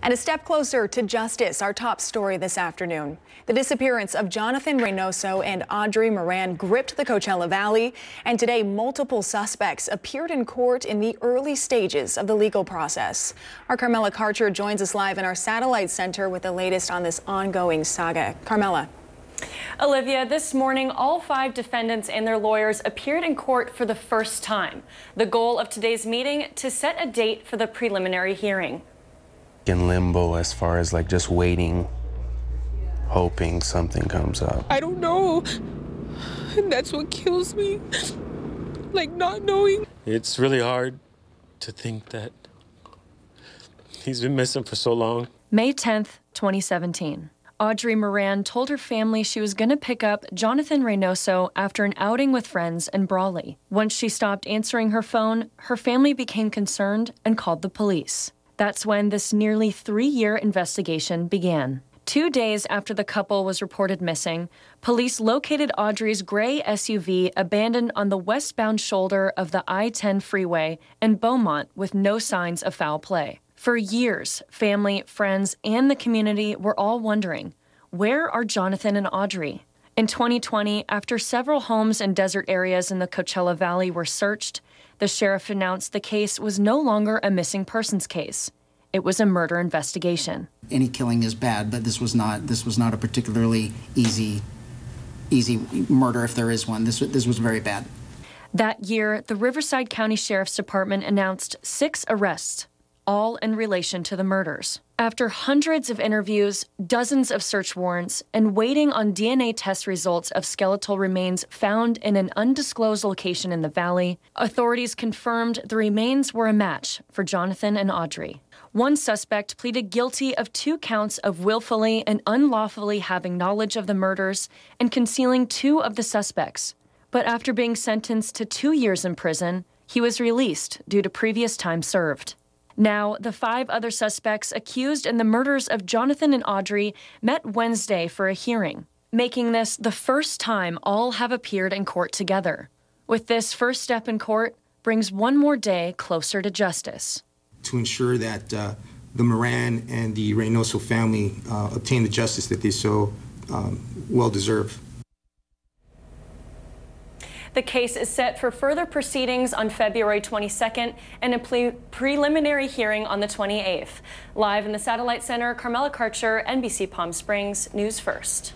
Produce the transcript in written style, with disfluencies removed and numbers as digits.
And a step closer to justice, our top story this afternoon. The disappearance of Jonathan Reynoso and Audrey Moran gripped the Coachella Valley, and today multiple suspects appeared in court in the early stages of the legal process. Our Carmela Karcher joins us live in our satellite center with the latest on this ongoing saga. Carmela. Olivia, this morning, all 5 defendants and their lawyers appeared in court for the first time. The goal of today's meeting, to set a date for the preliminary hearing. In limbo as far as like just waiting, hoping something comes up. I don't know, and that's what kills me, like not knowing. It's really hard to think that he's been missing for so long. May 10th, 2017. Audrey Moran told her family she was going to pick up Jonathan Reynoso after an outing with friends in Brawley. Once she stopped answering her phone, her family became concerned and called the police. That's when this nearly 3-year investigation began. 2 days after the couple was reported missing, police located Audrey's gray SUV abandoned on the westbound shoulder of the I-10 freeway in Beaumont with no signs of foul play. For years, family, friends, and the community were all wondering, where are Jonathan and Audrey? In 2020, after several homes and desert areas in the Coachella Valley were searched, the sheriff announced the case was no longer a missing persons case. It was a murder investigation. Any killing is bad, but this was not a particularly easy murder, if there is one. This was very bad. That year, the Riverside County Sheriff's Department announced 6 arrests, all in relation to the murders. After hundreds of interviews, dozens of search warrants, and waiting on DNA test results of skeletal remains found in an undisclosed location in the valley, authorities confirmed the remains were a match for Jonathan and Audrey. One suspect pleaded guilty of 2 counts of willfully and unlawfully having knowledge of the murders and concealing 2 of the suspects. But after being sentenced to 2 years in prison, he was released due to previous time served. Now, the 5 other suspects accused in the murders of Jonathan and Audrey met Wednesday for a hearing, making this the first time all have appeared in court together. With this first step in court brings one more day closer to justice. To ensure that the Moran and the Reynoso family obtain the justice that they so well deserve. The case is set for further proceedings on February 22nd and a preliminary hearing on the 28th. Live in the Satellite Center, Carmela Karcher, NBC Palm Springs, News First.